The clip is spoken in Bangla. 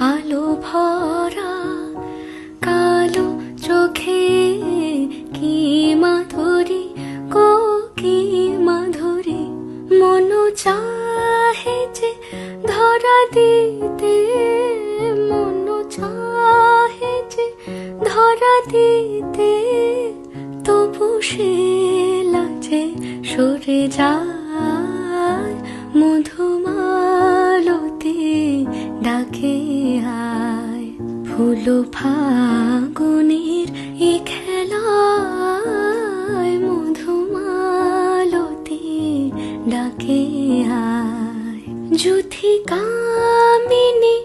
আলো ভরা কালো চোখে কি মাধুরী গো কি মাধুরী, মন চাহে যে ধরা দিতে, মন চাহে যে ধরা দিতে, তবু সে লাজে সরে যায়। মধুমালতি ডাকে আয়, ফুল ফাগুনের এ খেলায়, মধুমালতি ডাকে আয়। যুথি কামিনী